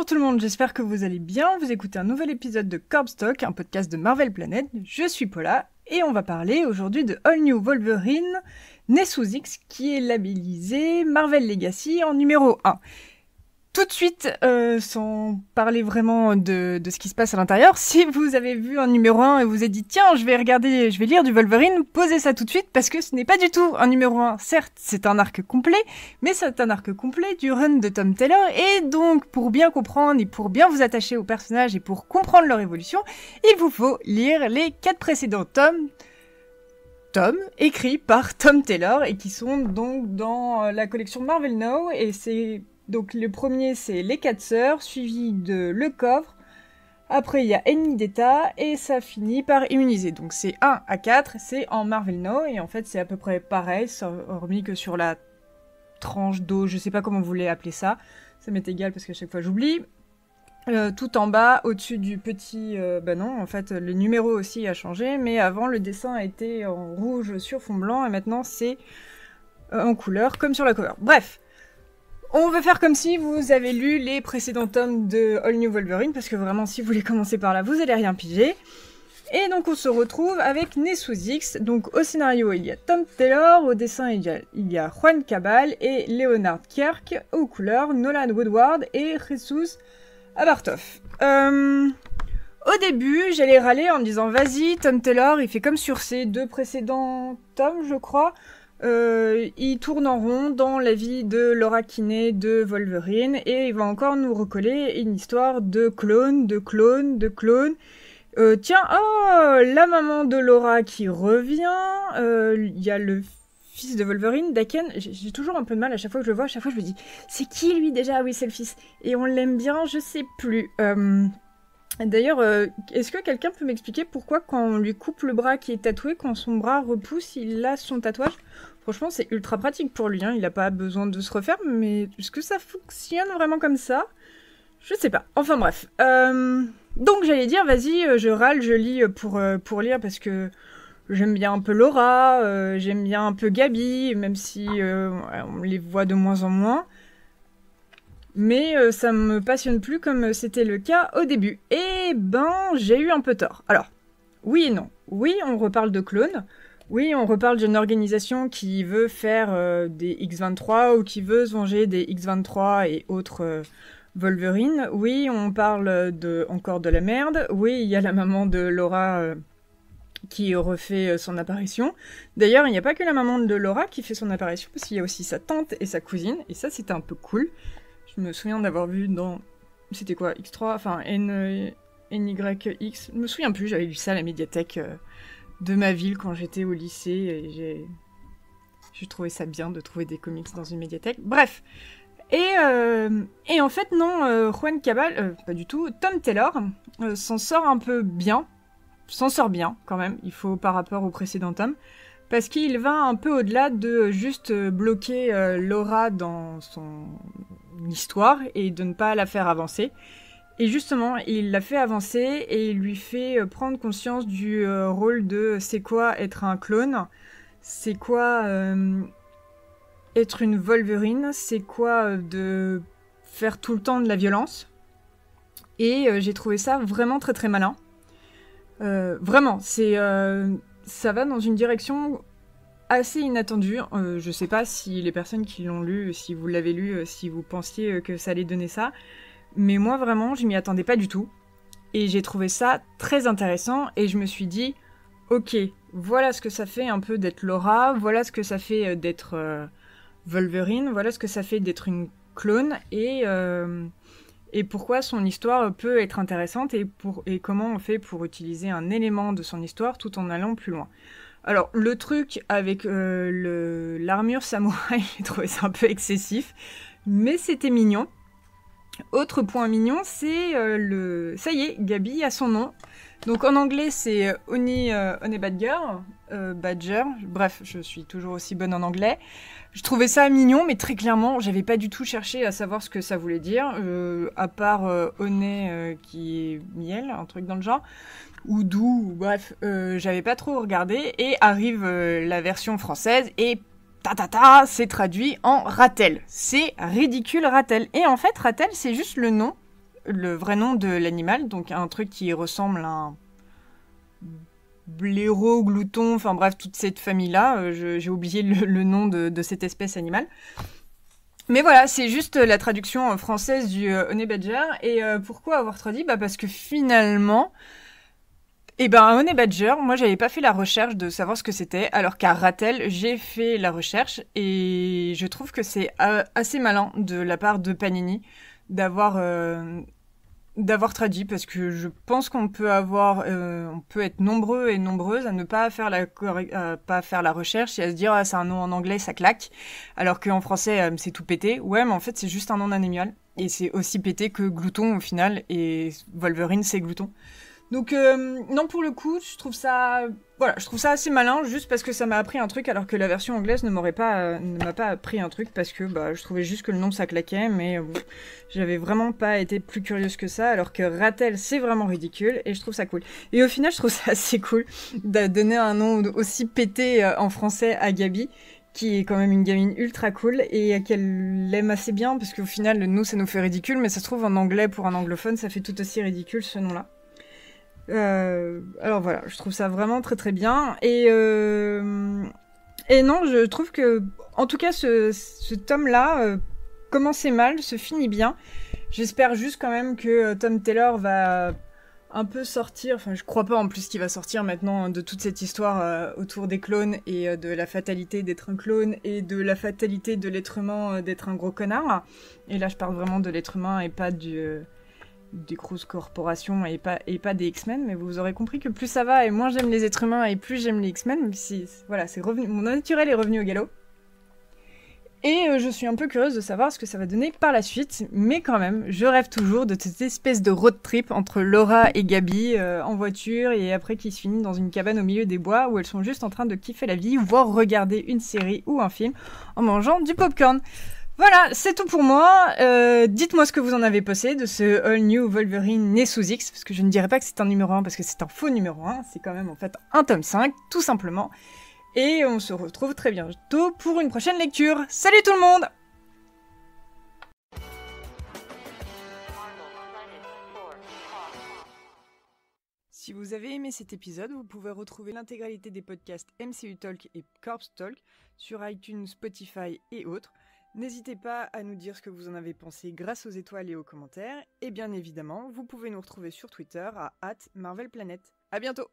Bonjour tout le monde, j'espère que vous allez bien. Vous écoutez un nouvel épisode de Corpstock, un podcast de Marvel Planet. Je suis Paula et on va parler aujourd'hui de All New Wolverine, né sous X, qui est labellisé Marvel Legacy en numéro 1. Tout de suite, sans parler vraiment de ce qui se passe à l'intérieur, si vous avez vu un numéro 1 et vous êtes dit « Tiens, je vais lire du Wolverine », posez ça tout de suite parce que ce n'est pas du tout un numéro 1. Certes, c'est un arc complet, mais c'est un arc complet du run de Tom Taylor et donc, pour bien comprendre et pour bien vous attacher aux personnages et pour comprendre leur évolution, il vous faut lire les 4 précédents tomes écrits par Tom Taylor et qui sont donc dans la collection Marvel Now et c'est... Donc le premier c'est Les 4 sœurs, suivi de Le Coffre, après il y a Ennemi d'État, et ça finit par Immunisé. Donc c'est 1 à 4, c'est en Marvel Now, et en fait c'est à peu près pareil, hormis que sur la tranche d'eau, je sais pas comment vous voulez appeler ça, ça m'est égal parce qu'à chaque fois j'oublie. Tout en bas, au-dessus du petit... non, en fait le numéro aussi a changé, mais avant le dessin était en rouge sur fond blanc, et maintenant c'est en couleur, comme sur la cover. Bref. On va faire comme si vous avez lu les précédents tomes de All New Wolverine, parce que vraiment, si vous voulez commencer par là, vous allez rien piger. Et donc, on se retrouve avec Né sous X. Donc, au scénario, il y a Tom Taylor, au dessin, il y a Juan Cabal et Leonard Kirk, aux couleurs, Nolan Woodward et Jesus Abartoff. Au début, j'allais râler en me disant, vas-y, Tom Taylor, il fait comme sur ses 2 précédents tomes, je crois. Il tourne en rond dans la vie de Laura Kinney de Wolverine et il va encore nous recoller une histoire de clone. Tiens, oh, la maman de Laura qui revient, il y a le fils de Wolverine, Daken, j'ai toujours un peu de mal à chaque fois que je le vois, à chaque fois je me dis, c'est qui lui déjà? Ah oui, c'est le fils. Et on l'aime bien, je sais plus. D'ailleurs, est-ce que quelqu'un peut m'expliquer pourquoi quand on lui coupe le bras qui est tatoué, quand son bras repousse, il a son tatouage? Franchement, c'est ultra pratique pour lui, hein. Il n'a pas besoin de se refaire, mais est-ce que ça fonctionne vraiment comme ça? Je sais pas. Enfin bref. Donc j'allais dire, vas-y, je râle, je lis pour lire parce que j'aime bien un peu Laura, j'aime bien un peu Gabi, même si on les voit de moins en moins. Mais ça me passionne plus comme c'était le cas au début. Et ben, j'ai eu un peu tort. Alors, oui et non. Oui, on reparle de clones. Oui, on reparle d'une organisation qui veut faire des X-23 ou qui veut se venger des X-23 et autres Wolverine. Oui, on parle encore de la merde. Oui, il y a la maman de Laura qui refait son apparition. D'ailleurs, il n'y a pas que la maman de Laura qui fait son apparition, parce qu'il y a aussi sa tante et sa cousine. Et ça, c'était un peu cool. Je me souviens d'avoir vu dans... C'était quoi? X3? Enfin, NYX. Je me souviens plus, j'avais lu ça à la médiathèque de ma ville quand j'étais au lycée. Et j'ai trouvé ça bien de trouver des comics dans une médiathèque. Bref. Et en fait, non, Juan Cabal, pas du tout. Tom Taylor s'en sort un peu bien. S'en sort bien, quand même, il faut par rapport au précédent tome. Parce qu'il va un peu au-delà de juste bloquer Laura dans son histoire et de ne pas la faire avancer. Et justement, il la fait avancer et il lui fait prendre conscience du rôle de c'est quoi être un clone, c'est quoi être une Wolverine, c'est quoi de faire tout le temps de la violence. Et j'ai trouvé ça vraiment très très malin. Vraiment, ça va dans une direction assez inattendue. Je sais pas si les personnes qui l'ont lu, si vous l'avez lu, si vous pensiez que ça allait donner ça. Mais moi, vraiment, je m'y attendais pas du tout. Et j'ai trouvé ça très intéressant. Et je me suis dit, ok, voilà ce que ça fait un peu d'être Laura. Voilà ce que ça fait d'être Wolverine. Voilà ce que ça fait d'être une clone. Et pourquoi son histoire peut être intéressante et comment on fait pour utiliser un élément de son histoire tout en allant plus loin. Alors, le truc avec l'armure samouraï, j'ai trouvé ça un peu excessif, mais c'était mignon. Autre point mignon, c'est ça y est, Gabi a son nom. Donc en anglais, c'est Honey Badger. Bref, je suis toujours aussi bonne en anglais. Je trouvais ça mignon, mais très clairement, j'avais pas du tout cherché à savoir ce que ça voulait dire, à part honey qui est miel, un truc dans le genre, ou doux, bref, j'avais pas trop regardé, et arrive la version française, et c'est traduit en Ratel. C'est ridicule, Ratel. Et en fait, Ratel, c'est juste le nom le vrai nom de l'animal, donc un truc qui ressemble à un blaireau, glouton, enfin bref, toute cette famille-là. J'ai oublié le nom de cette espèce animale. Mais voilà, c'est juste la traduction française du honey badger. Et pourquoi avoir traduit ? Parce que finalement, un honey badger, moi j'avais pas fait la recherche de savoir ce que c'était, alors qu'à Ratel, j'ai fait la recherche et je trouve que c'est assez malin de la part de Panini d'avoir traduit, parce que je pense qu'on peut on peut être nombreux et nombreuses à ne pas faire pas faire la recherche et à se dire c'est un nom en anglais, ça claque, alors qu'en français c'est tout pété. Ouais, mais en fait c'est juste un nom d'animal et c'est aussi pété que glouton au final, et Wolverine c'est glouton. Donc non, pour le coup, je trouve ça assez malin, juste parce que ça m'a appris un truc, alors que la version anglaise ne m'a pas appris un truc, parce que je trouvais juste que le nom ça claquait, mais j'avais vraiment pas été plus curieuse que ça, alors que Ratel c'est vraiment ridicule et je trouve ça cool. Et au final, je trouve ça assez cool de donner un nom aussi pété en français à Gabi, qui est quand même une gamine ultra cool et qu'elle l'aime assez bien, parce qu'au final, nous ça nous fait ridicule, mais ça se trouve en anglais pour un anglophone ça fait tout aussi ridicule ce nom-là. Alors voilà, je trouve ça vraiment très très bien. Et non, je trouve que, en tout cas, ce tome-là commençait mal, se finit bien. J'espère juste quand même que Tom Taylor va un peu sortir, enfin je crois pas en plus qu'il va sortir maintenant de toute cette histoire autour des clones et de la fatalité d'être un clone et de la fatalité de l'être humain d'être un gros connard. Et là je parle vraiment de l'être humain et pas des grosses corporations et pas des X-Men, mais vous aurez compris que plus ça va et moins j'aime les êtres humains et plus j'aime les X-Men, même si voilà, mon naturel est revenu au galop. Et je suis un peu curieuse de savoir ce que ça va donner par la suite, mais quand même, je rêve toujours de cette espèce de road trip entre Laura et Gabi en voiture, et après qui se finit dans une cabane au milieu des bois où elles sont juste en train de kiffer la vie, voire regarder une série ou un film en mangeant du popcorn. Voilà, c'est tout pour moi. Dites-moi ce que vous en avez pensé de ce All New Wolverine né sous X, parce que je ne dirais pas que c'est un numéro 1, parce que c'est un faux numéro 1, c'est quand même en fait un tome 5, tout simplement. Et on se retrouve très bientôt pour une prochaine lecture. Salut tout le monde! Si vous avez aimé cet épisode, vous pouvez retrouver l'intégralité des podcasts MCU Talk et Corpse Talk sur iTunes, Spotify et autres. N'hésitez pas à nous dire ce que vous en avez pensé grâce aux étoiles et aux commentaires. Et bien évidemment, vous pouvez nous retrouver sur Twitter à @MarvelPlanet. À bientôt!